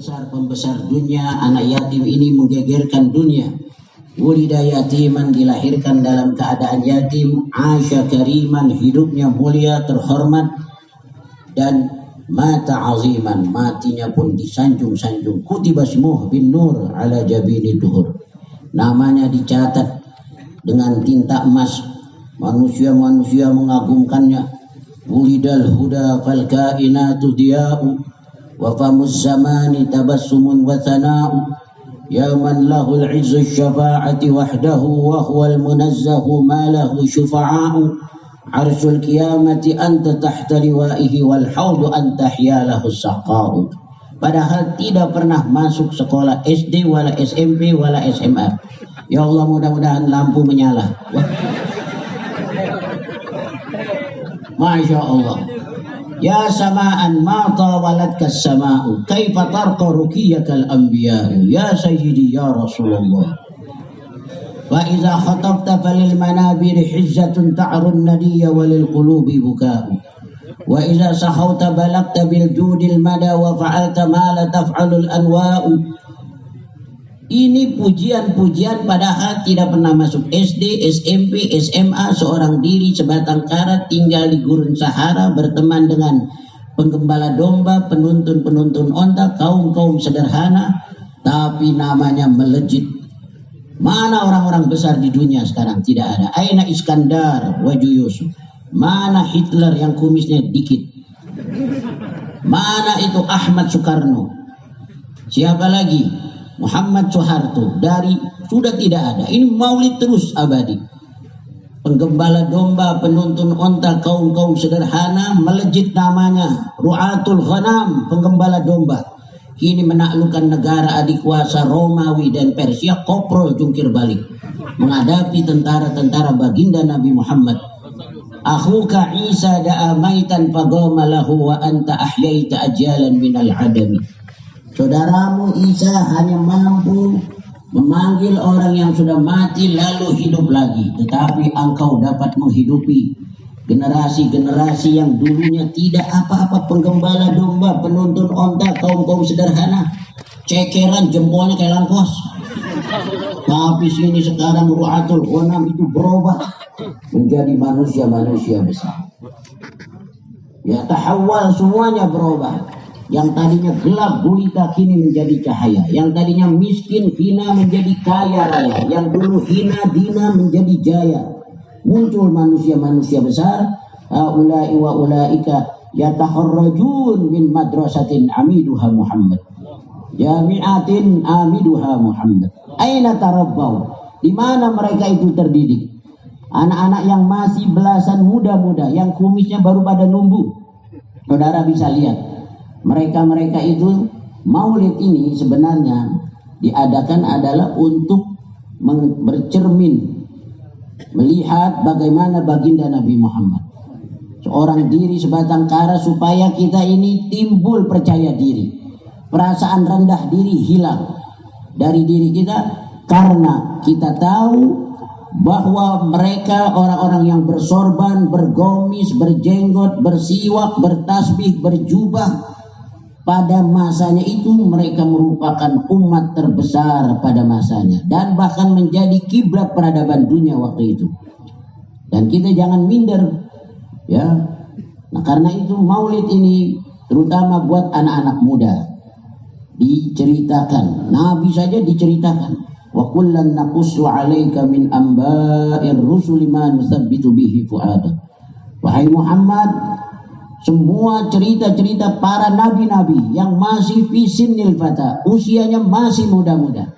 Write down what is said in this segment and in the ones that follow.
pembesar dunia, anak yatim ini menggegerkan dunia. Wulida yatiman, dilahirkan dalam keadaan yatim, asya kariman, hidupnya mulia, terhormat, dan mata aziman, matinya pun disanjung-sanjung. Kutiba ismuhu bin nur ala jabini duhur, namanya dicatat dengan tinta emas, manusia-manusia mengagumkannya. Wulidal huda fal kainatu diya'u wa famuz zamani tabassumun wa thana'u. Ya man lahul izzu syafa'ati wahdahu wa huwal munazzahu ma lahu syufa'a'u. Arsyul qiyamati anta tahta liwa'ihi wal haudu anta hiyalahu saqa'u. Padahal tidak pernah masuk sekolah SD wala SMP wala SMA. Ya Allah, mudah-mudahan lampu menyala. Masya Allah. Ya samaan ma tawalatka sama'u kaifa tarqa rukiyakal anbiya'u ya sayyidi ya Rasulullah. Wa idza khatabta falil manabir hizzatun ta'run nadiyya walil qulubi buka'u. Wa idza sahauta balagta bil judil mada wa fa'alta ma la taf'alul anwa'u. Ini pujian-pujian padahal tidak pernah masuk SD, SMP, SMA, seorang diri sebatang kara, tinggal di gurun Sahara, berteman dengan penggembala domba, penuntun-penuntun onta, kaum-kaum sederhana, tapi namanya melejit. Mana orang-orang besar di dunia sekarang? Tidak ada. Aina Iskandar wa Yusuf? Mana Hitler yang kumisnya dikit? Mana itu Ahmad Soekarno? Siapa lagi? Muhammad Soeharto. Dari sudah tidak ada. Ini maulid terus abadi. Penggembala domba, penuntun onta, kaum-kaum sederhana, melejit namanya Ru'atul Ghanam, penggembala domba. Kini menaklukkan negara adikuasa Romawi dan Persia, koprol jungkir balik menghadapi tentara-tentara baginda Nabi Muhammad. Akhuka Isa da'a maitan fagoma lahu wa anta ahyaita ajalan minal adami. Saudaramu Isa hanya mampu memanggil orang yang sudah mati lalu hidup lagi, tetapi engkau dapat menghidupi generasi-generasi yang dulunya tidak apa-apa, penggembala domba, penuntun onta, kaum-kaum sederhana, cekeran jempolnya kayak langkos. Tapi sini sekarang Ru'atul Ghanam itu berubah menjadi manusia-manusia besar. Ya tahawal, semuanya berubah. Yang tadinya gelap gulita kini menjadi cahaya. Yang tadinya miskin hina menjadi kaya raya. Yang dulu hina dina menjadi jaya. Muncul manusia-manusia besar. Haula'i wa ulaika yataharrajun min madrasatin amiduha Muhammad. Jami'atin amiduha Muhammad. Aina tarabbau? Di mana mereka itu terdidik? Anak-anak yang masih belasan muda-muda, yang kumisnya baru pada numbuh. Saudara bisa lihat. Mereka-mereka itu, maulid ini sebenarnya diadakan adalah untuk bercermin, melihat bagaimana baginda Nabi Muhammad. Seorang diri sebatang kara supaya kita ini timbul percaya diri. Perasaan rendah diri hilang dari diri kita karena kita tahu bahwa mereka orang-orang yang bersorban, bergomis, berjenggot, bersiwak, bertasbih, berjubah, pada masanya itu mereka merupakan umat terbesar pada masanya dan bahkan menjadi kiblat peradaban dunia waktu itu. Dan kita jangan minder, ya. Nah, karena itu maulid ini terutama buat anak-anak muda diceritakan. Nabi saja diceritakan. Wa kullan naqussu 'alaika min amba'ir rusuli ma nusabbitu bihi fu'adak. Wahai Muhammad, semua cerita-cerita para nabi-nabi yang masih fisinil fata, usianya masih muda-muda.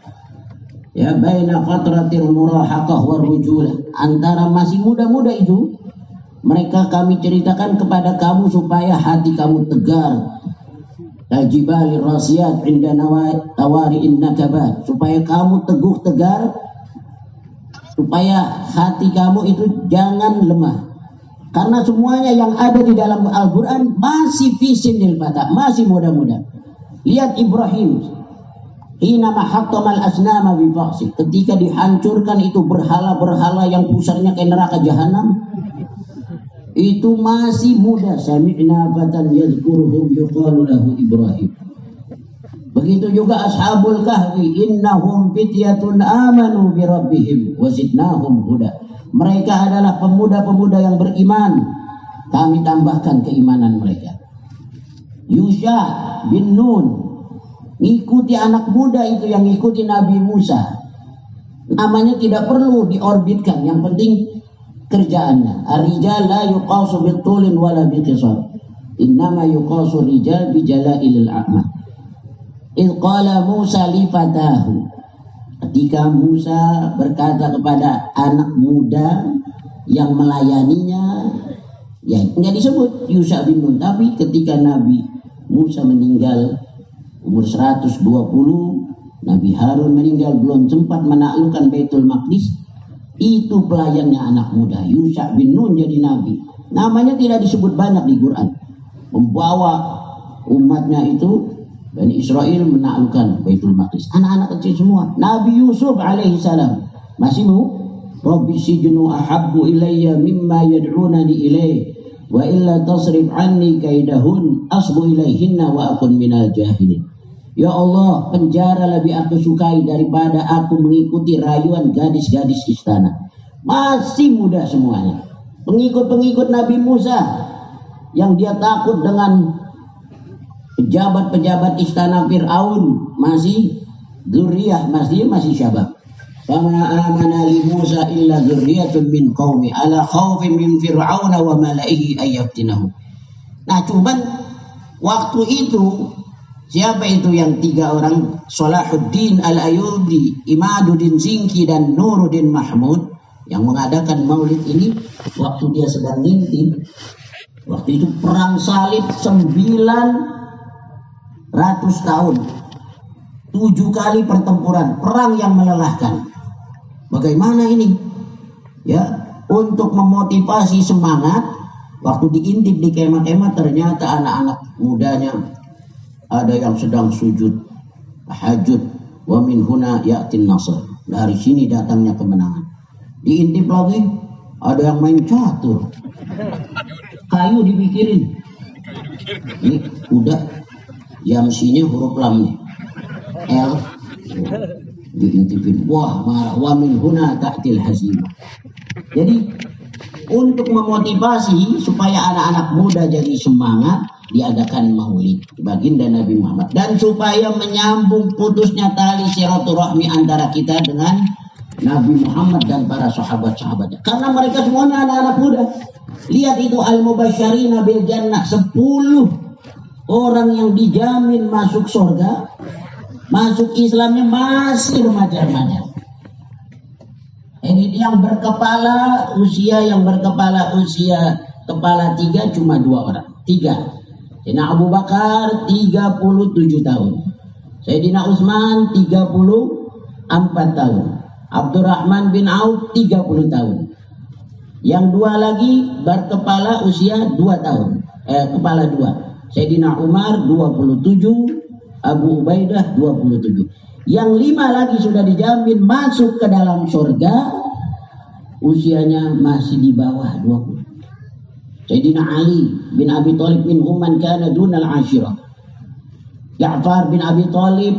Ya, baina fatratil murahaqah war rujulah, antara masih muda-muda itu, mereka kami ceritakan kepada kamu supaya hati kamu tegar. Tajibali rasiyat inda tawari'in nakabat, supaya kamu teguh tegar, supaya hati kamu itu jangan lemah. Karena semuanya yang ada di dalam Al-Quran masih fisinil fata, masih muda-muda. Lihat Ibrahim, hina mahattamal asnama bifaqsi, ketika dihancurkan itu berhala-berhala yang pusarnya kayak neraka jahanam, itu masih muda. Sami'na fatan yadhkuruhum yuqalu lahu Ibrahim. Begitu juga ashabul kahfi, innahum fityatun amanu bi rabbihim wa zidnahum huda. Mereka adalah pemuda-pemuda yang beriman, kami tambahkan keimanan mereka. Yusha bin Nun, ngikuti anak muda itu yang ngikuti Nabi Musa. Namanya tidak perlu diorbitkan, yang penting kerjaannya. Ar-rijal la yuqasu bitulin wala biqisar, innama yuqasu rijal bijalailil a'mal. Il qala Musa li fatahu, ketika Musa berkata kepada anak muda yang melayaninya, ya nggak disebut Yusha bin Nun, tapi ketika Nabi Musa meninggal umur 120, Nabi Harun meninggal belum sempat menaklukkan Baitul Maqdis, itu pelayannya anak muda Yusha bin Nun jadi nabi. Namanya tidak disebut banyak di Quran. Membawa umatnya itu Bani Israel menaklukkan Baitul Maqdis. Anak-anak kecil semua. Nabi Yusuf alaihi salam masih mau, Rabbi sijnu ahabbu ilayya mimma yad'unani ilayh wa illa tasrif anni kaidahun asbu ilayhinna wa akun minal jahilin. Ya Allah, penjara lebih aku sukai daripada aku mengikuti rayuan gadis-gadis istana. Masih muda semuanya. Pengikut-pengikut Nabi Musa yang dia takut dengan pejabat-pejabat istana Fir'aun, masih dzurriyyah, masih syabab. Fama amana li Musa illa dzurriyyatun min qaumi ala khaufin min Fir'aun wa malaihi ayyaftinahu. Nah, cuman waktu itu siapa itu yang tiga orang, Salahuddin Al-Ayyubi, Imaduddin Zinki dan Nuruddin Mahmud yang mengadakan maulid ini waktu dia sedang ngintip. Waktu itu perang salib 900 tahun, 7 kali pertempuran, perang yang melelahkan. Bagaimana ini? Ya, untuk memotivasi semangat, waktu diintip di kemah-kemah ternyata anak-anak mudanya ada yang sedang sujud tahajud, wa min huna ya'tin nasr, dari sini datangnya kemenangan. Diintip lagi ada yang main catur, kayu dipikirin. Ini udah Yamsinya huruf lam nih, L, diintipin, wah marah, wa min huna ta'til hazimah. Jadi untuk memotivasi supaya anak-anak muda jadi semangat, diadakan maulid baginda Nabi Muhammad, dan supaya menyambung putusnya tali silaturahmi antara kita dengan Nabi Muhammad dan para sahabat-sahabatnya, karena mereka semuanya anak-anak muda. Lihat itu al-mubasysyirina bil jannah, 10 orang yang dijamin masuk surga, masuk Islamnya masih remaja-remaja. Ini yang berkepala usia kepala 3 cuma 2 orang. 3. Sayyidina Abu Bakar 37 tahun. Sayyidina Utsman 34 tahun. Abdurrahman bin Auf 30 tahun. Yang 2 lagi berkepala usia 2 tahun. Kepala 2. Sayyidina Umar 27, Abu Ubaidah 27. Yang 5 lagi sudah dijamin masuk ke dalam surga, usianya masih di bawah 20. Sayyidina Ali bin Abi Thalib min umman kana dunal ashirah. Ja'far bin Abi Thalib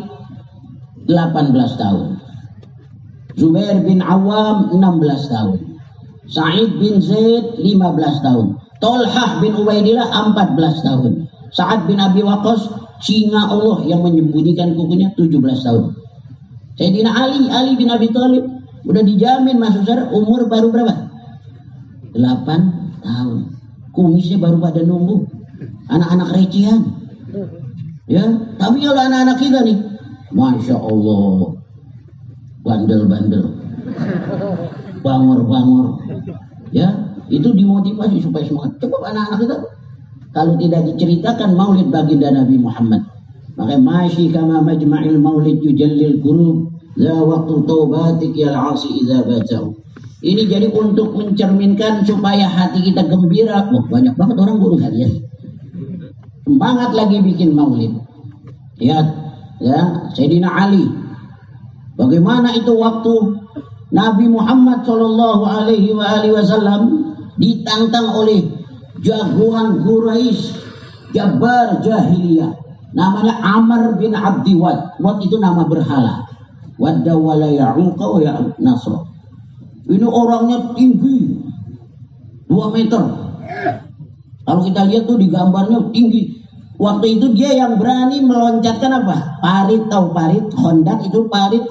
18 tahun. Zubair bin Awam 16 tahun. Sa'id bin Zaid 15 tahun. Tolhah bin Ubaidillah 14 tahun. Sa'ad bin Abi Waqqas, singa Allah yang menyembunyikan kukunya, 17 tahun. Sayyidina Ali bin Abi Thalib udah dijamin masuk surga, umur baru berapa? 8 tahun. Kumisnya baru pada numbuh. Anak-anak recian. Ya, tapi kalau anak-anak kita nih, Masya Allah, bandel-bandel, bangor-bangor. Ya, itu dimotivasi supaya semangat. Coba anak-anak kita kalau tidak diceritakan maulid baginda Nabi Muhammad, maka masyi kama majma'il maulid yujallil qulub, la waqtu taubatik ya al-asi idza batau. Ini jadi untuk mencerminkan supaya hati kita gembira. Wah, banyak banget orang guru harian. Semangat lagi bikin maulid. Lihat, ya, Sayyidina Ali. Bagaimana itu waktu Nabi Muhammad sallallahu alaihi wasallam ditantang oleh jagoan Quraisy, Jabbar Jahiliyah. Namanya Amr bin Abdi Wad. Wad itu nama berhala. Wadda wa la ya'uqa wa ya'uq nasra. Ini orangnya tinggi 2 meter. Kalau kita lihat tuh di gambarnya tinggi. Waktu itu dia yang berani meloncatkan apa? Parit, tahu parit? Hondak itu parit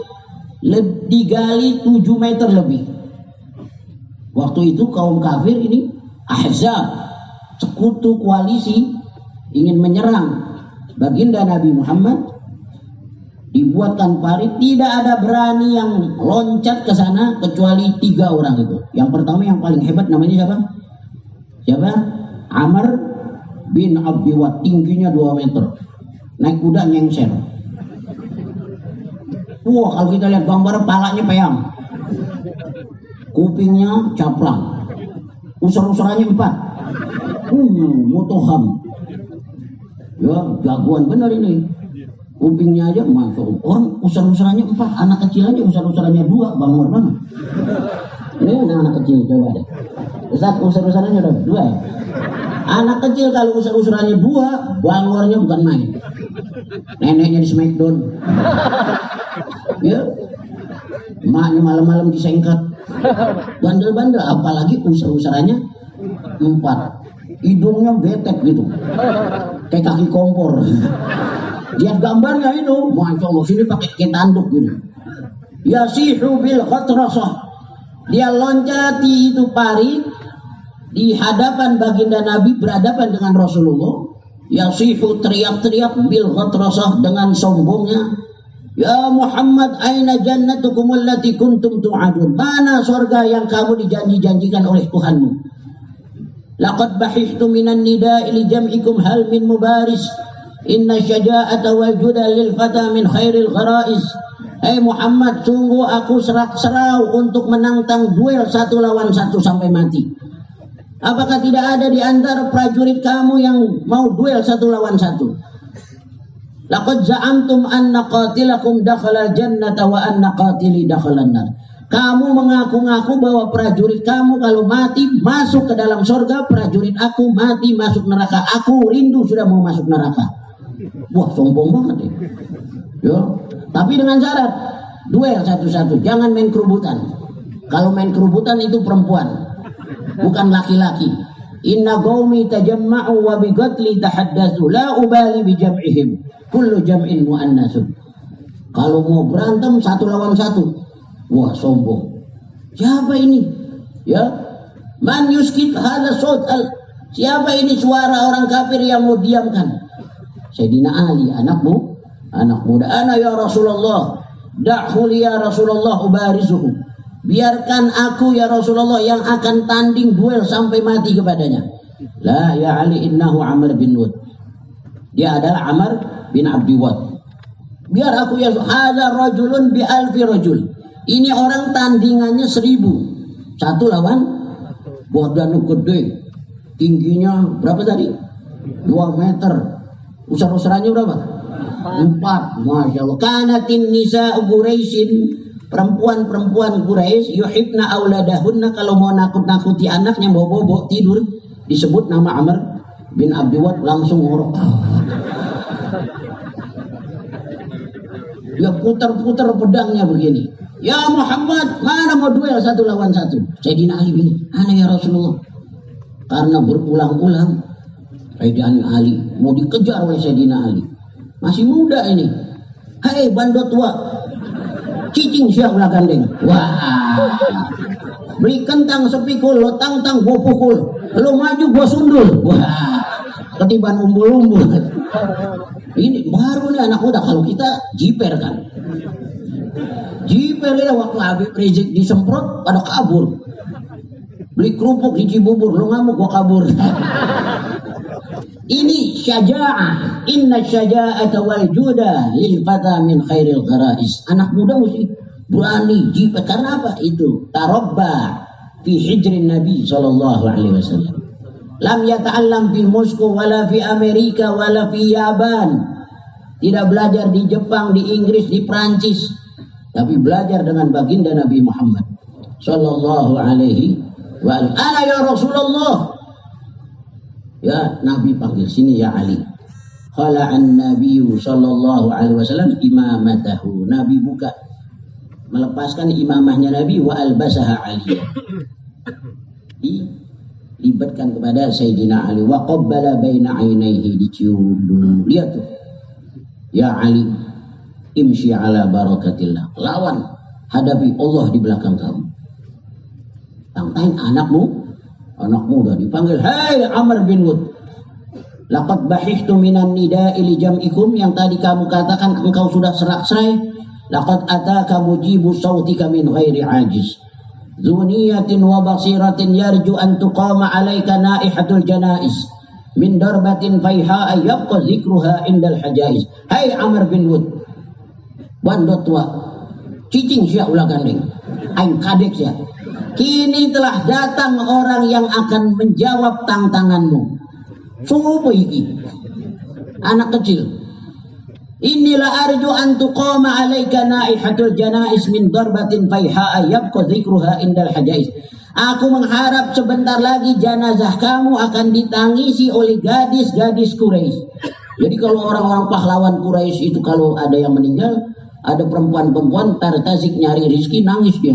digali 7 meter lebih. Waktu itu kaum kafir ini Ahzab, sekutu koalisi ingin menyerang baginda Nabi Muhammad, dibuatkan parit, tidak ada berani yang loncat ke sana kecuali 3 orang itu. Yang pertama yang paling hebat namanya siapa? Siapa? Amr bin Abdi Wad, tingginya 2 meter. Naik kuda nyengser. Wah, kalau kita lihat gambar palanya peyang. Kupingnya caplang. Usar-usarannya 4. Mutoham. Ya, jagoan benar ini. Kupingnya aja masuk. Orang usar-usarannya 4, anak kecil aja usar-usarannya 2, bangor banget. Ini anak kecil coba deh. Ustaz, usar-usarannya udah 2 ya? Anak kecil kalau usar-usarannya 2, bangornya bukan main. Neneknya di smackdown. Ya. Emaknya malam-malam disengkat. Bandel-bandel, apalagi usar-usarannya 4. Hidungnya betek gitu, kayak kaki kompor. Lihat gambarnya itu, masya Allah, sini pakai ketanduk gitu. Yasihu bil khatrasah, dia loncati itu parit di hadapan baginda Nabi, berhadapan dengan Rasulullah. Yasihu, teriak-teriak, bil khatrasah, dengan sombongnya. Ya Muhammad, aina jannatukum allati kuntum tu'adun, mana surga yang kamu dijanji-janjikan oleh Tuhanmu? Laqad bahihtu minan nida'i li jam'ikum hal min mubaris, inna syaja'ata wal juda lil fata min khairil gharaiz. Hai Muhammad, sungguh aku serak-serau untuk menantang duel 1 lawan 1 sampai mati. Apakah tidak ada di antara prajurit kamu yang mau duel 1 lawan 1? Laqad za'amtum anna qatilakum dakhala jannata wa anna qatili dakhala nar. Kamu mengaku-ngaku bahwa prajurit kamu kalau mati masuk ke dalam surga, prajurit aku mati masuk neraka. Aku rindu sudah mau masuk neraka. Wah, sombong banget ya. Ya. Tapi dengan syarat duel 1-1, jangan main kerubutan. Kalau main kerubutan itu perempuan, bukan laki-laki. Inna qaumi tajamma'u wa bi qatli tahaddatsu la ubali bi jam'ihim. Kullu jam'in muannasun. Kalau mau berantem 1 lawan 1, wah sombong. Siapa ini? Ya, man yuskit hadza saut al. Siapa ini suara orang kafir yang mau diamkan? Sayyidina Ali, anak muda. Ana ya Rasulullah, da'hu li ya Rasulullah ubarisuhu. Biarkan aku ya Rasulullah yang akan tanding duel sampai mati kepadanya. La ya Ali, innahu Amr bin Wad. Dia adalah Amr bin Abdi Wad. Biar aku ya, hadza rajulun bi alfi rajul. Ini orang tandingannya 1000. 1 lawan badan gede. Tingginya berapa tadi? 2 meter. Usar-usarannya berapa? 4. Masya Allah. Kanatin nisa Quraisyin, perempuan-perempuan Quraisy yuhibna auladahunna, kalau mau nakut-nakuti anaknya mau bobo tidur disebut nama Amr bin Abdi Wad, langsung ngorok. Dia putar-putar pedangnya begini. Ya Muhammad, mana mau duel 1 lawan 1? Sayyidina Ali bilang, ana ya Rasulullah. Karena berulang-ulang Sayyidina Ali mau dikejar oleh Sayyidina Ali. Masih muda ini. Hei bandot tua, cicing siap lah gandeng. Wah, beli kentang sepikul, lo tang-tang gua pukul, lo maju gua sundul. Wah, ketiban umbul-umbul. Ini baru nih anak muda. Kalau kita jiper kan, jiper ya, waktu Habib Rizik disemprot pada kabur. Beli kerupuk di Cibubur, lo ngamuk gua kabur. Ini syaja'ah. Inna syaja'ata wal juda lil fata min khairil gharaiz. Anak muda mesti berani jiper. Karena apa? Itu tarabba fi hijrin Nabi sallallahu alaihi wasallam. Lam yata'allam fi Moskow wala fi Amerika wala fi Yaban. Tidak belajar di Jepang, di Inggris, di Prancis, tapi belajar dengan baginda Nabi Muhammad sallallahu alaihi wa alihi. Ana ya Rasulullah. Ya, Nabi panggil, sini ya Ali. khala'an nabiyyu sallallahu alaihi wasallam imamatahu. Nabi buka, melepaskan imamahnya Nabi, wa albasaha aliyah, dilibatkan kepada Sayyidina Ali, wa qabbala baina ainaihi, dicium dulu. Lihat tuh, ya Ali, imshi ala barakatillah, lawan, hadapi Allah di belakang kamu. Tantangin anakmu udah dipanggil, hai Amr bin Wud, laqad bahihtu minan nida'i li jam'ikum, yang tadi kamu katakan engkau sudah serak-serai. Laqad ataka mujibu sautika min ghairi ajiz, dzuniyatin wa basiratin yarju an tuqama alaika naihatul janais min darbatin faiha yabqa dzikruha indal hajaiz. Hai Amr bin Wud, bandot tua cicing sia ulah gandeng aing kadek sia, kini telah datang orang yang akan menjawab tantanganmu. Sungguh iki anak kecil. Inilah arju an tuqama alaika naihatul janais min darbatin faiha yabqa dzikruha indal hajais. Aku mengharap sebentar lagi jenazah kamu akan ditangisi oleh gadis-gadis Quraisy. Jadi kalau orang-orang pahlawan Quraisy itu kalau ada yang meninggal, ada perempuan-perempuan tartazik nyari rizki, nangis dia,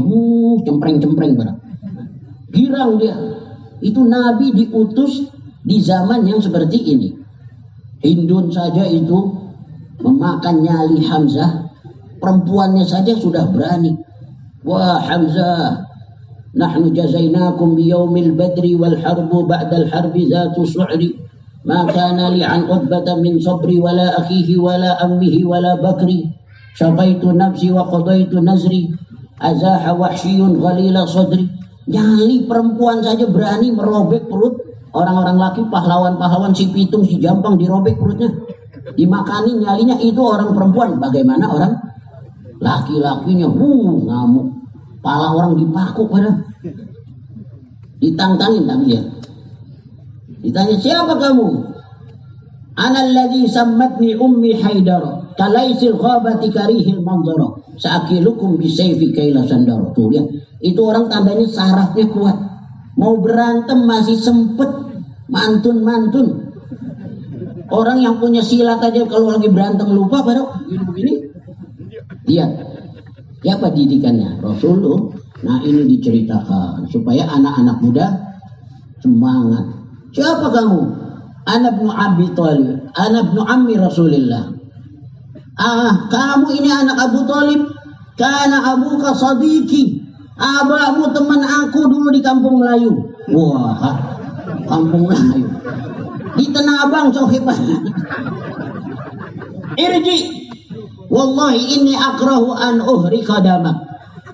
cempreng-cempreng barang, girang dia. Itu Nabi diutus di zaman yang seperti ini. Hindun saja itu memakan nyali Hamzah, perempuannya saja sudah berani. Wah Hamzah, nahnu jazainakum biyaumil badri wal harbu ba'dal harbi zatu su'ri, ma kana li an utbata min sabri wala akhihi wala ammihi wala bakri, syafaitu nafsi wa qadaitu nazri, azaha wahsyiyun ghalila sadri. Nyali perempuan saja berani merobek perut orang-orang laki, pahlawan-pahlawan, si Pitung, si Jampang, dirobek perutnya, dimakani nyalinya. Itu orang perempuan. Bagaimana orang laki-lakinya ngamuk, pala orang dipaku pada, ditantangin. Tapi ya ditanya, siapa kamu? Analladzi sammatni ummi Haidar kalaisil ghabati karihil manzara sa'akilukum bisayfi kaila sandara. Tuh lihat, itu orang tandanya sarafnya kuat, mau berantem masih sempet mantun-mantun. Orang yang punya silat aja kalau lagi berantem lupa pada begini. Lihat, siapa didikannya? Rasulullah. Nah ini diceritakan supaya anak-anak muda semangat. Siapa kamu? Ana ibnu Abi Thalib, ana ibnu ammi Rasulillah. Kamu ini anak Abu Thalib. Kana abuka sadiqi, abamu teman aku dulu di kampung Melayu. Wah, kampung Melayu di Tanah Abang so hebat. Irji, wallahi inni akrahu an uhrika damak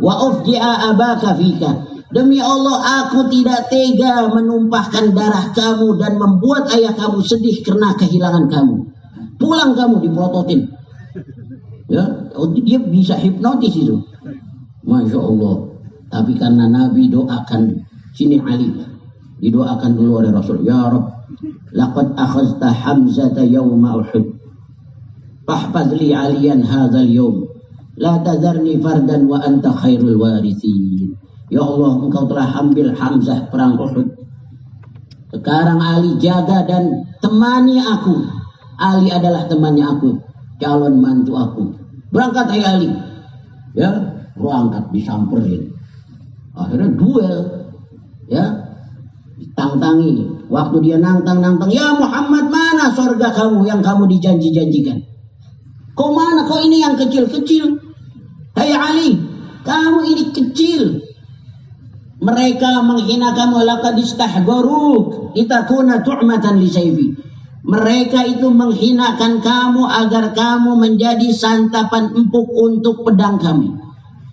wa ufji'a abaka fika. Demi Allah, aku tidak tega menumpahkan darah kamu dan membuat ayah kamu sedih karena kehilangan kamu. Pulang kamu, dipelototin. Ya, dia bisa hipnotis itu. Masya Allah. Tapi karena Nabi doakan, sini Ali, didoakan dulu oleh Rasul. Ya Rabb, laqad akhazta Hamzata yawma Uhud, fahfaz li aliyan hadzal yawm, la tazarni fardan wa anta khairul warithin. Ya Allah, engkau telah ambil Hamzah perang Uhud. Sekarang Ali jaga dan temani aku. Ali adalah temannya aku, calon mantu aku. Berangkat hai Ali. Ya, berangkat, disamperin. Akhirnya duel. Ya, ditangtangi. Waktu dia nantang-nantang, ya Muhammad, mana surga kamu yang kamu dijanji-janjikan? Kau mana? Kau ini yang kecil-kecil. Hai Ali, kamu ini kecil. Mereka menghina kamu, laqad istahbaruk litakuna tu'matan li sayfi. Mereka itu menghinakan kamu agar kamu menjadi santapan empuk untuk pedang kami.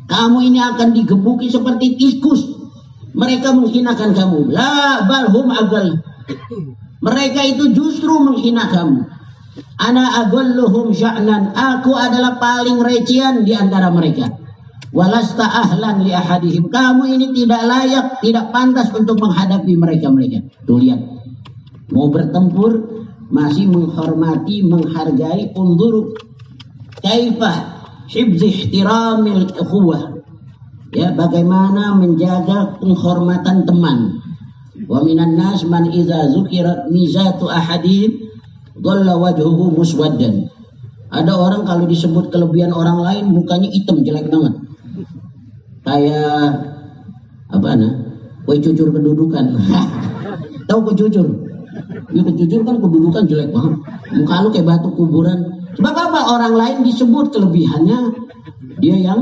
Kamu ini akan digebuki seperti tikus. Mereka menghinakan kamu. La balhum agal. Mereka itu justru menghina kamu. Ana agulluhum sya'nan. Aku adalah paling recian di antara mereka. Walasta ahlan li ahadihim. Kamu ini tidak layak, tidak pantas untuk menghadapi mereka-mereka. Tuh lihat, mau bertempur masih menghormati, menghargai. Unzuru kaifah hibzi ihtiramil ukhuwah. Ya, bagaimana menjaga penghormatan teman. Wa minan nas man idza zukirat mizatu ahadihim dhalla wajhuhu muswaddan. Ada orang kalau disebut kelebihan orang lain mukanya hitam jelek banget. Kayak apa kue cucur kedudukan. Tahu kue cucur? Ya kue cucur kan kedudukan jelek banget. Muka lu kayak batu kuburan. Sebab apa? Orang lain disebut kelebihannya, dia yang.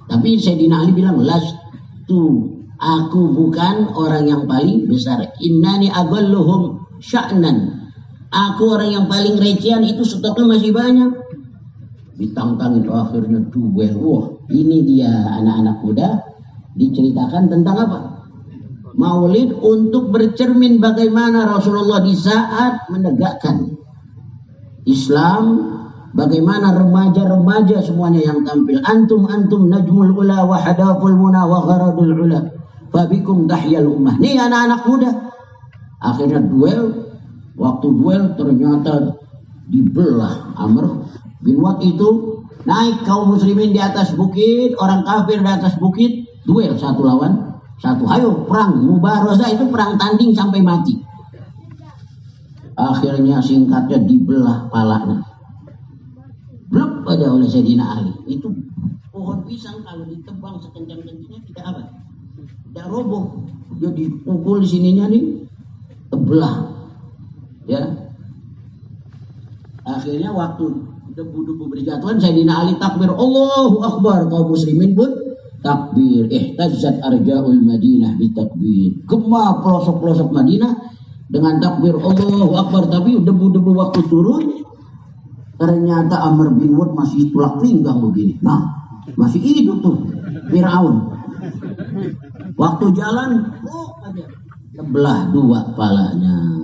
Tapi Sayyidina Ali bilang, lastu, aku bukan orang yang paling besar. Innani aghalluhum sya'nan. Aku orang yang paling recehan, itu stoknya masih banyak. Ditantangin akhirnya duel. Wah, ini dia anak-anak muda diceritakan tentang apa? Maulid untuk bercermin bagaimana Rasulullah di saat menegakkan Islam, bagaimana remaja-remaja semuanya yang tampil. Antum najmul ula wa hadaful muna wa gharadul ula fabikum tahyal ummah. Nih anak-anak muda. Akhirnya duel. Waktu duel ternyata dibelah. Amr bin Wad itu naik kaum muslimin di atas bukit, orang kafir di atas bukit, duel satu lawan satu. Ayo perang mubarazah, itu perang tanding sampai mati. Akhirnya singkatnya dibelah palanya. Blok aja oleh Sayyidina Ali. Itu pohon pisang kalau ditebang sekencang-kencangnya tidak apa? Tidak roboh. Dia dipukul di sininya nih, terbelah. Ya. Akhirnya waktu debu-debu berjatuhan, Sayyidina Ali takbir, Allahu Akbar. Kaum muslimin pun takbir. Ihtazzat arja'ul Madinah bitakbir. Gemah pelosok-pelosok Madinah dengan takbir Allahu Akbar. Tapi debu-debu waktu turun, ternyata Amr bin Wad masih tulak pinggang begini. Nah, masih hidup tuh Fir'aun. Waktu jalan, aja terbelah dua palanya.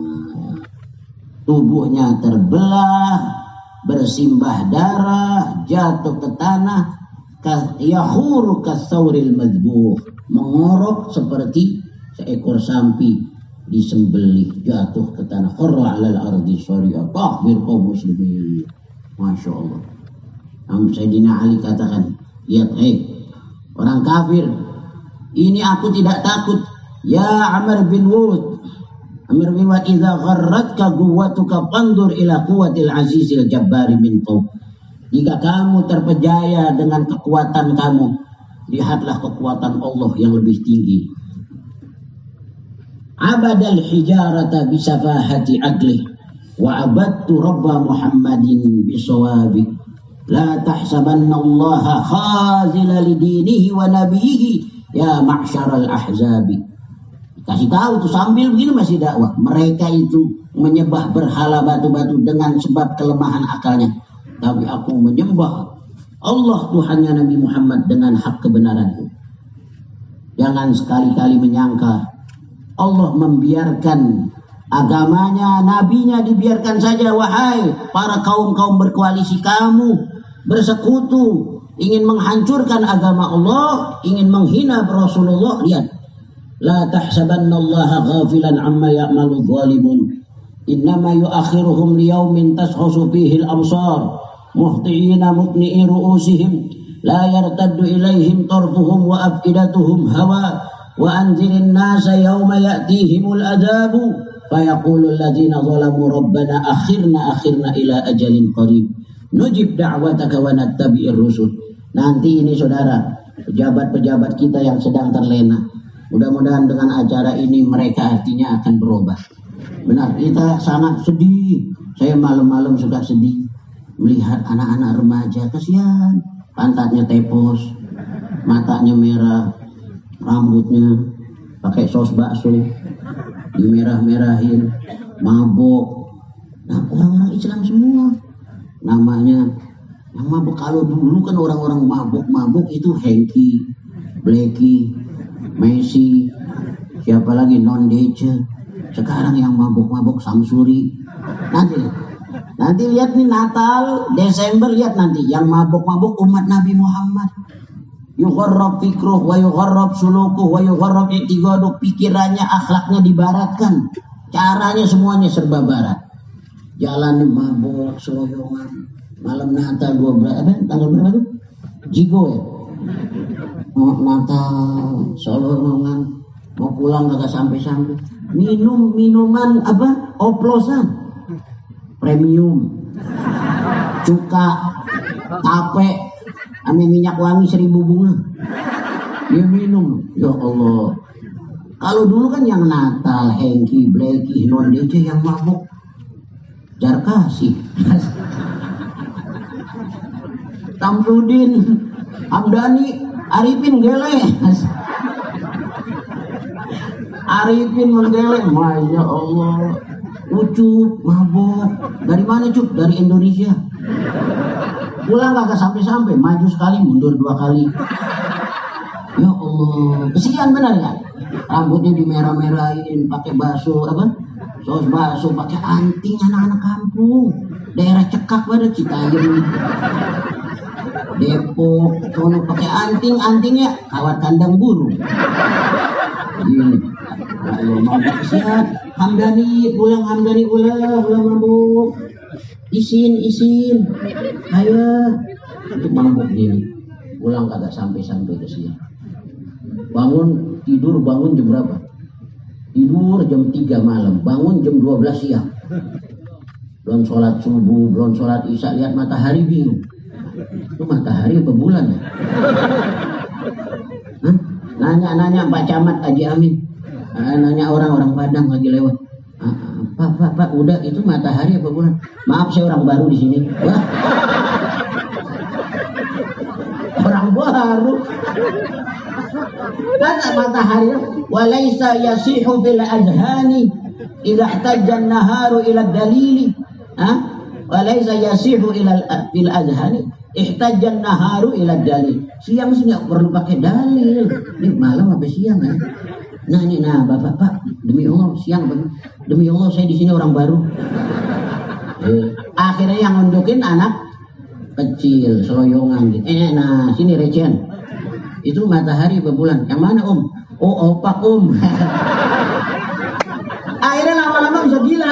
Tubuhnya terbelah, bersimbah darah, jatuh ke tanah, yahuru kasauril madbuh, mengorok seperti seekor sapi disembelih, jatuh ke tanah. Qarra 'alal ardi syari'a. Takbir kaum muslimin. Masya Allah. Sayyidina Ali katakan, lihat, orang kafir, ini aku tidak takut. Ya Amr bin Wad, Amr bin Wad, idza gharratka quwwatuka fanzur ila quwwatil azizil jabbari min fawq. Jika kamu terpejaya dengan kekuatan kamu, lihatlah kekuatan Allah yang lebih tinggi. Abadal hijarata bisafahati adlih wa abadtu rabba Muhammadin bisawabi. La tahsabanna Allah khazila lidinihi wa nabiyihi ya ma'syaral ahzabi. Kasih tahu tuh sambil begini masih dakwah. Mereka itu menyembah berhala batu-batu dengan sebab kelemahan akalnya. Tapi aku menyembah Allah Tuhannya Nabi Muhammad dengan hak kebenaran. Jangan sekali-kali menyangka Allah membiarkan agamanya, nabinya dibiarkan saja. Wahai para kaum-kaum berkoalisi, kamu bersekutu ingin menghancurkan agama Allah, ingin menghina Rasulullah. Lihat, la tahsabanna Allah ghafilan amma ya'malu zalimun, innama yuakhiruhum liyaumin tashusu fihi al-absar muhti'ina mukni'i ru'usihim la yartaddu ilaihim tarfuhum wa afidatuhum hawa wa anzirin nasa yawma ya'tihimul adabu fayaqulul ladzina zalamu rabbana akhirna ila ajalin qarib nujib da'wataka wa nattabi'ir rusul. Nanti ini saudara, pejabat-pejabat kita yang sedang terlena, mudah-mudahan dengan acara ini mereka hatinya akan berubah. Benar, kita sangat sedih. Saya malam-malam suka sedih melihat anak-anak remaja, kasihan, pantatnya tepos, matanya merah, rambutnya pakai saus bakso dimerah-merahin, mabok. Nah, orang-orang Islam semua namanya yang mabuk. Kalau dulu kan orang-orang mabuk itu Hengki, Blacky, Messi, siapa lagi, Non Dece. Sekarang yang mabuk-mabuk Samsuri. Nanti lihat nih Natal, Desember, lihat nanti yang mabuk-mabuk umat Nabi Muhammad. Yugharrab fikruh wa yugharrab sulukuh wa yugharrab i'tiqaduh. Pikirannya, akhlaknya dibaratkan. Caranya semuanya serba barat. Jalan mabuk, seloyongan. Malam Natal 12, tanggal berapa tuh? Jigo ya? Natal, seloyongan. Mau pulang kagak sampai-sampai. Minuman apa? Oplosan. premium, cuka, tape, ame minyak wangi 1000 bunga. Dia minum, ya Allah. Kalau dulu kan yang Natal, Hengki, Bleki, Non DC yang mabuk, Jarkasi, Tamrudin, Hamdani, Arifin gele, Arifin menggele, Masya Allah. Ucup, mabuk, dari mana Cup? Dari Indonesia. Pulang kagak sampai-sampai, maju sekali, mundur 2 kali. Ya Allah, kesian benar ya. Rambutnya dimerah-merahin, pakai bakso apa? Saus bakso, pakai anting anak-anak kampung. Daerah Cekak pada Citayam, Depok, sono pakai antingnya kawat kandang burung. Ini, Allah mau kesian. Hamdani pulang mabuk. Isin, ayo. Itu mabuk gini. Pulang kagak sampai kesian. Bangun jam berapa? Tidur jam 3 malam, bangun jam 12 siang. Belum sholat subuh, belum sholat isya, lihat matahari bingung. Itu matahari apa bulan ya? Nanya Pak Camat Haji Amin. Nanya orang Padang lagi lewat. Pak, udah itu matahari apa bulan? Maaf saya orang baru di sini. Wah. Orang baru. Kata matahari, walaysa yasihu fil azhani idza ihtajja an-naharu ila dalili. Walaysa yasihu fil azhani ihtajja an-naharu ila dalil. Siang sih nggak perlu pakai dalil. Ini malam apa siang ya? Nah Bapak, demi Allah siang Bapak. Demi Allah saya di sini orang baru. Akhirnya yang nunjukin anak kecil, seloyongan gitu. Nah sini recehan. Itu matahari apa bulan? Yang mana Om? Oh opak Om. Akhirnya lama-lama bisa gila.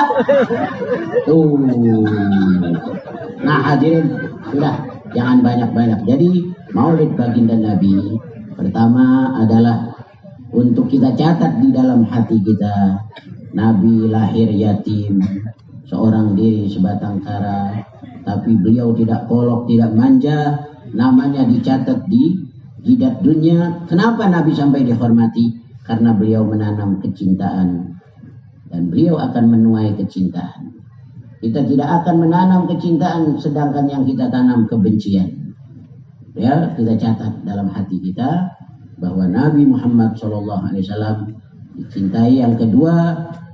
Nah hadirin, sudah jangan banyak-banyak. Jadi Maulid baginda Nabi pertama adalah untuk kita catat di dalam hati kita. Nabi lahir yatim, seorang diri sebatang kara, tapi beliau tidak kolok, tidak manja. Namanya dicatat di jidat dunia. Kenapa Nabi sampai dihormati? Karena beliau menanam kecintaan dan beliau akan menuai kecintaan. Kita tidak akan menanam kecintaan sedangkan yang kita tanam kebencian. Ya, kita catat dalam hati kita bahwa Nabi Muhammad SAW dicintai. Yang kedua,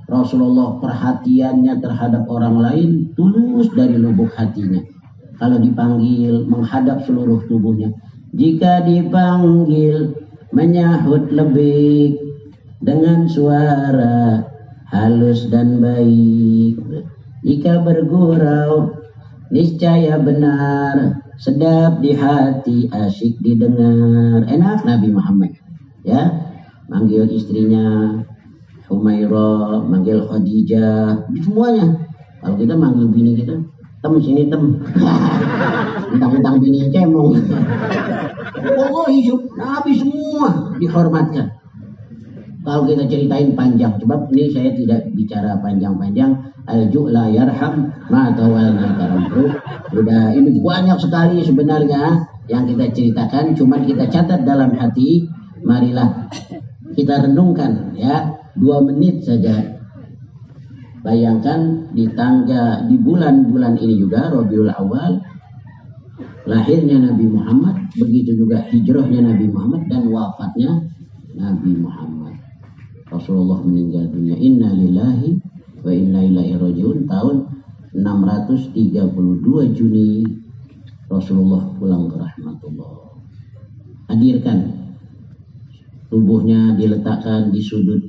Rasulullah perhatiannya terhadap orang lain tulus dari lubuk hatinya. Kalau dipanggil menghadap seluruh tubuhnya. Jika dipanggil menyahut lebih dengan suara halus dan baik. Jika bergurau niscaya benar, sedap di hati, asyik didengar. Enak Nabi Muhammad ya, manggil istrinya Humairah, manggil Khadijah, semuanya. Kalau kita manggil bini kita, tem sini tem. Mentang-mentang bini cemong. Oh hidup Nabi semua dihormatkan. Kalau kita ceritain panjang, sebab ini saya tidak bicara panjang-panjang. Al-ju' la yarham ma tawalna karamru. Udah ini banyak sekali sebenarnya yang kita ceritakan, cuman kita catat dalam hati. Marilah kita renungkan ya, 2 menit saja. Bayangkan di bulan-bulan ini juga Rabiul Awal lahirnya Nabi Muhammad, begitu juga hijrahnya Nabi Muhammad dan wafatnya Nabi Muhammad. Rasulullah meninggal dunia, inna lillahi wa inna ilaihi rajiun, tahun 632 Juni Rasulullah pulang ke rahmatullah. Hadirkan tubuhnya, diletakkan di sudut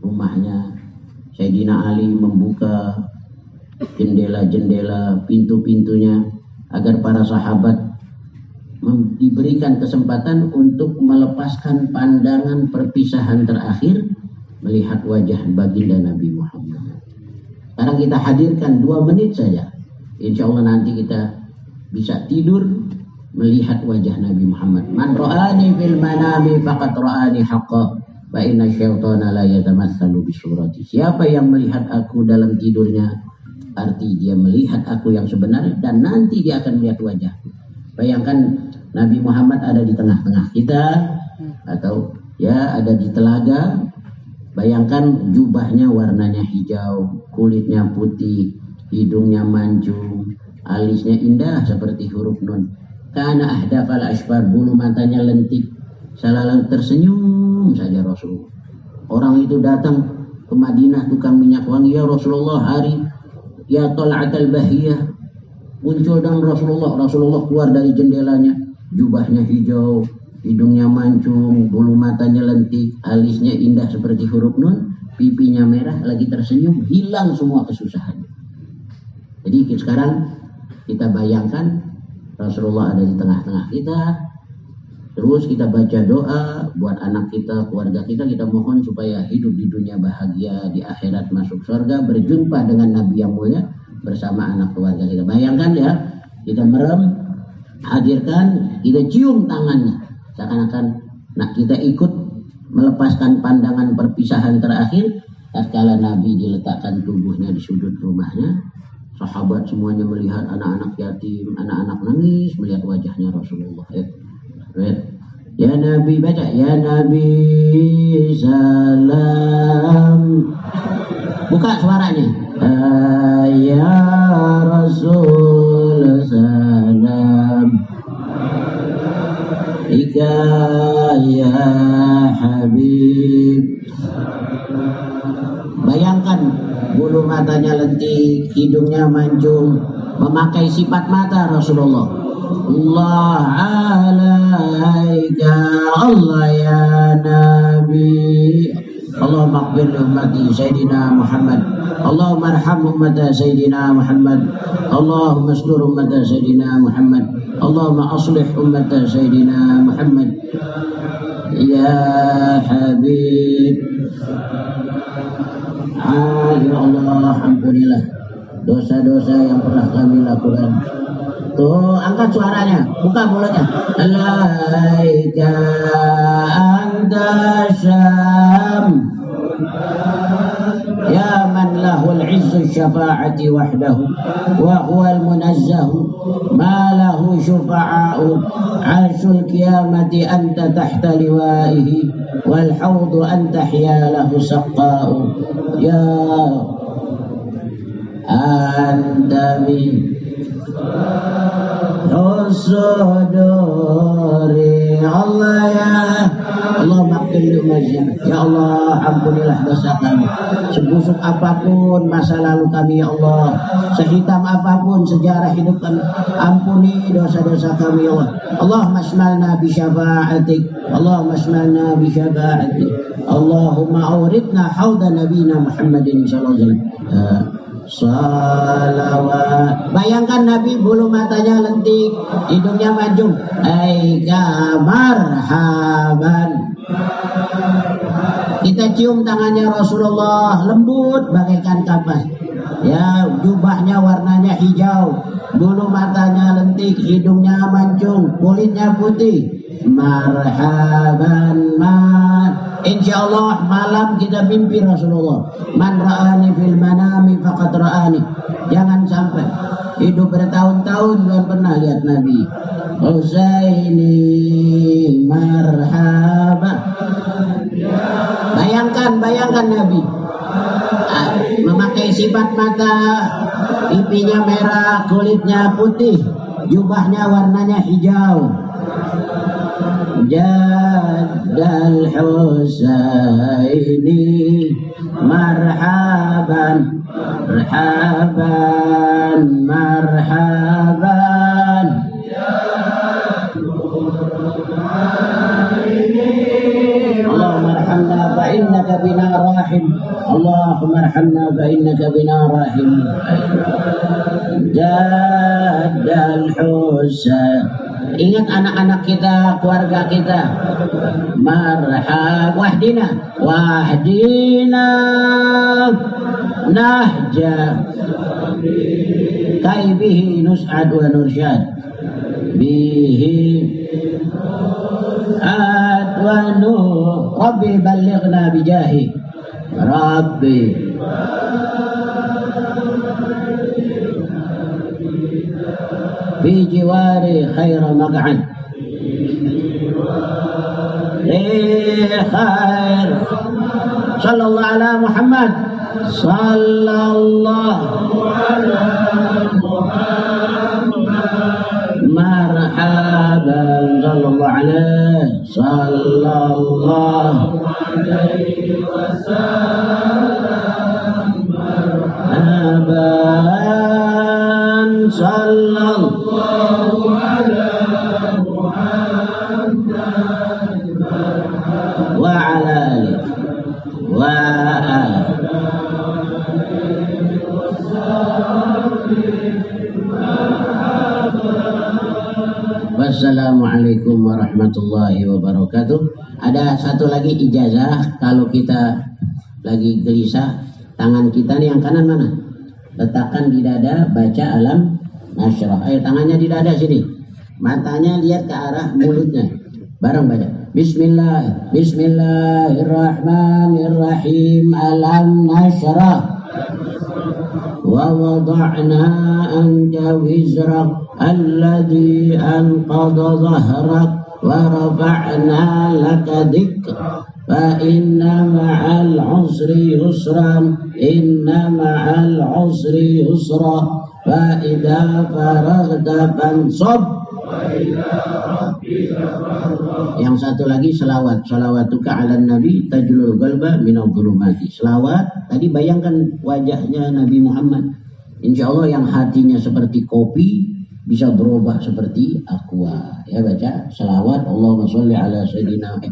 rumahnya. Sayyidina Ali membuka jendela-jendela, pintu-pintunya agar para sahabat diberikan kesempatan untuk melepaskan pandangan perpisahan terakhir melihat wajah baginda Nabi Muhammad. Sekarang kita hadirkan 2 menit saja. Insya Allah nanti kita bisa tidur melihat wajah Nabi Muhammad. Man ra'ani fil manami faqad ra'ani haqqa wa inna syaitana la yatamatsalu bi surati. Siapa yang melihat aku dalam tidurnya, arti dia melihat aku yang sebenarnya, dan nanti dia akan melihat wajah. Bayangkan Nabi Muhammad ada di tengah-tengah kita, atau ya ada di telaga. Bayangkan jubahnya warnanya hijau, kulitnya putih, hidungnya mancung, alisnya indah seperti huruf nun. Kana ahdafal asfar, bulu matanya lentik, selalu tersenyum saja Rasulullah. Orang itu datang ke Madinah, tukang minyak wangi, ya Rasulullah, hari ya tal'atal bahiyah, muncul dan Rasulullah keluar dari jendelanya, jubahnya hijau, hidungnya mancung, bulu matanya lentik, alisnya indah seperti huruf nun, pipinya merah, lagi tersenyum, hilang semua kesusahannya. Jadi sekarang kita bayangkan Rasulullah ada di tengah-tengah kita. Terus kita baca doa buat anak kita, keluarga kita mohon supaya hidup di dunia bahagia, di akhirat masuk surga, berjumpa dengan Nabi yang mulia bersama anak keluarga kita. Bayangkan ya, kita merem, hadirkan, kita cium tangannya, seakan-akan kita ikut melepaskan pandangan perpisahan terakhir. Tatkala Nabi diletakkan tubuhnya di sudut rumahnya, sahabat semuanya melihat anak-anak yatim, anak-anak nangis melihat wajahnya Rasulullah. Ya Nabi, baca ya Nabi salam, buka suaranya. Ya Rasul salam, ika ya Habib. Bayangkan bulu matanya lentik, hidungnya mancung, memakai sifat mata Rasulullah. Allah alaika, Allah ya Nabi. Allahumma ighfir li ummati Sayyidina Muhammad, Allahumma arham ummata Sayyidina Muhammad, Allahumma astur ummata Sayyidina Muhammad, Allahumma aslih ummata Sayyidina Muhammad. Ya Habib, ya Allah, ampunilah dosa-dosa yang pernah kami lakukan. Tuh, angkat suaranya, buka mulutnya. Alaika anta syam, ya man lahul izzu syafa'ati wahdahu, wa huwal munazzahu, ma lahu syufa'a'u, arsyul qiyamati anta tahta liwa'ihi, wal hawdu anta hiyalahu saqqa'u, ya anta min Rasulullah. Allah ya Allah, maghfir ya Allah, ampunilah dosa kami, sebusuk apapun masa lalu kami ya Allah, sehitam apapun sejarah hidup kami, ampuni dosa-dosa kami ya Allah. Allahumma shmalna bi syafa'atik, Allahumma shmalna bi syafa'atik, Allahumma awridna hauda nabina Muhammadin sallallahu alaihi wasallam. Salawat. Bayangkan Nabi bulu matanya lentik, hidungnya mancung. Aika marhaban. Kita cium tangannya Rasulullah, lembut bagaikan kapas. Ya, jubahnya warnanya hijau, bulu matanya lentik, hidungnya mancung, kulitnya putih. Marhaban insyaallah malam kita mimpi Rasulullah. Man ra'ani fil manami faqad ra'ani. Jangan sampai hidup bertahun-tahun belum pernah lihat Nabi. Husaini marhaban. Bayangkan Nabi memakai sifat mata, pipinya merah, kulitnya putih, jubahnya warnanya hijau. Jaddal Husaini marhaban marhaban marhaban. Allahumma arhamna fa innaka bina rahim, Allahumma arhamna fa innaka bina rahim. Jaddal Husaini. Ingat anak-anak kita, keluarga kita. Marhab wahdina nahja kaibihi nus'ad wa nursyad bihi ad wa nur. Rabbi ballighna bijahi Rabbi في جواري خير مقعد خير صلى الله على محمد صلى الله على محمد مرحبا صلى الله عليه صلى الله عليه وسلم مرحبا صلى الله على محمد وعلى آله وآله Wassalamualaikum warahmatullahi wabarakatuh. Ada satu lagi ijazah, kalau kita lagi gelisah, tangan kita nih yang kanan mana? Letakkan di dada, baca alam nasyrah. Ayo tangannya di dada sini. Matanya lihat ke arah mulutnya. Bareng baca. Bismillah, Bismillahirrahmanirrahim. Alam nasyrah. Wa wada'na anka wizrak alladhi anqadha dhahrak wa rafa'na laka dhikrak fa inna ma'al usri yusran inna ma'al usri yusra fa idza faraghta fansab. Yang satu lagi selawat, salawatuka ala nabi tajlul qalba minadh dhulumati. Selawat tadi bayangkan wajahnya Nabi Muhammad, insya Allah yang hatinya seperti kopi bisa berubah seperti aqua. Ya baca selawat, Allahumma sholli ala sayyidina.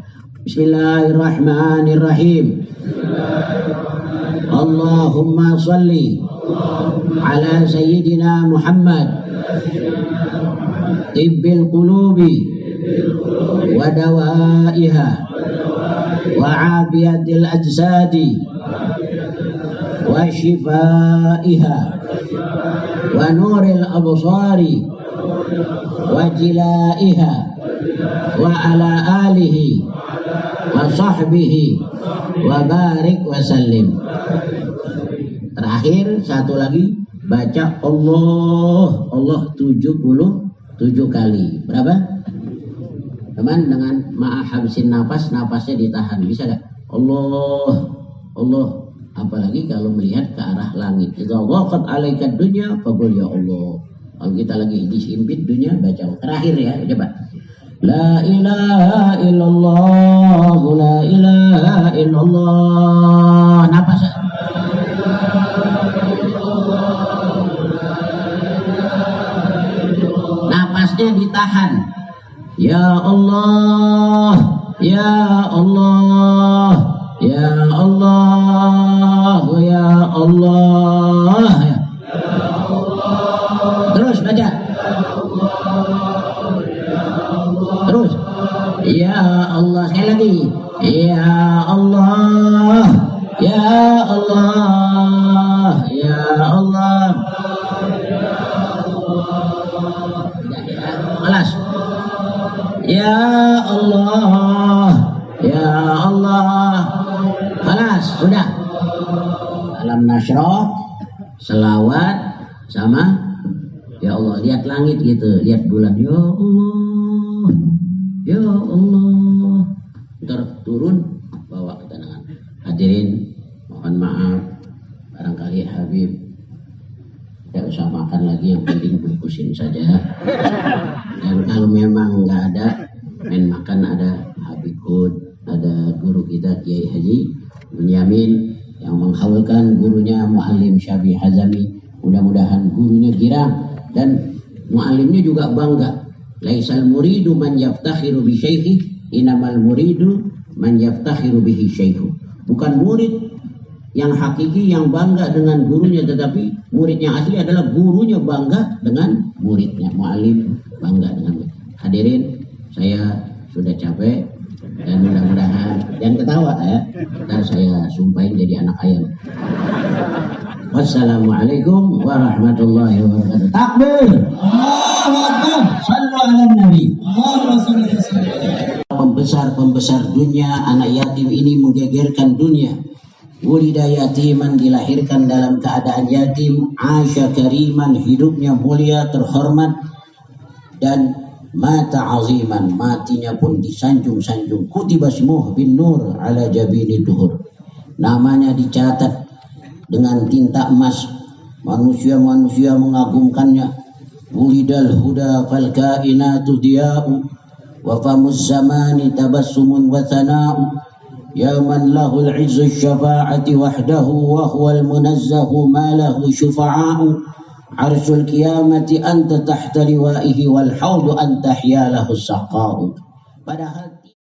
Bismillahirrahmanirrahim. Allahumma sholli ala sayyidina Muhammad tibbil qulubi wa dawaiha wa afiyatil ajsadi wa shifaiha wa nuril absari wa jilaiha wa ala alihi wa sahbihi wa barik wa sallim. Terakhir satu lagi baca Allah 77 kali. Berapa? Teman dengan ma'ahabsin nafas, nafasnya ditahan. Bisa gak? Allah. Apalagi kalau melihat ke arah langit. Idza waqat 'alaika dunya faqul ya Allah. Kalau kita lagi disimpit dunia, baca. Terakhir ya, coba. La ilaha illallah, la ilaha illallah. Nafas. Nafasnya ditahan. Ya Allah, ya Allah, ya Allah, ya Allah. Terus baca. Terus. Ya Allah, sekali lagi. Ya Allah, ya Allah, ya Allah. Kelas. Ya Allah, ya Allah. Kelas, sudah. Alam nasyrah, selawat sama ya Allah. Lihat langit gitu, lihat bulan. Ya Allah, ya Allah. Ntar turun, bawa ke tangan. Hadirin, mohon maaf, barangkali Habib tidak usah makan lagi, yang penting bungkusin saja. Dan kalau memang nggak ada, main makan ada Habib Hud, ada guru kita Kiai Haji Bunyamin yang menghaulkan gurunya Muallim Syafi Hazami. Mudah-mudahan gurunya girang dan muallimnya juga bangga. Laisal muridu man yaftakhiru bi syaikhi, inamal muridu man yaftakhiru bihi syaikhu. Bukan murid yang hakiki yang bangga dengan gurunya, tetapi murid yang asli adalah gurunya bangga dengan muridnya. Muallim bangga dengan murid. Hadirin, saya sudah capek dan mudah-mudahan jangan ketawa ya, ntar saya sumpahin jadi anak ayam. Wassalamualaikum warahmatullahi wabarakatuh. Takbir. Allahu Akbar. Shallu ala Nabi. Pembesar-pembesar dunia, anak yatim ini menggegerkan dunia. Wulida yatiman, dilahirkan dalam keadaan yatim. Asya kariman, hidupnya mulia terhormat. dan mata aziman, matinya pun disanjung-sanjung. Kutiba ismuh bin nur ala jabini duhur, namanya dicatat dengan tinta emas, manusia-manusia mengagumkannya. Wulidal huda fal kainatu diya'u wa famuz zamani tabassumun wa thana'u ya man lahul izzu syafa'ati wahdahu wa huwal munazzahu ma lahu syufa'a'u arsyul qiyamati anta tahta liwa'ihi wal haudu anta hiyalahu saqa'u. Padahal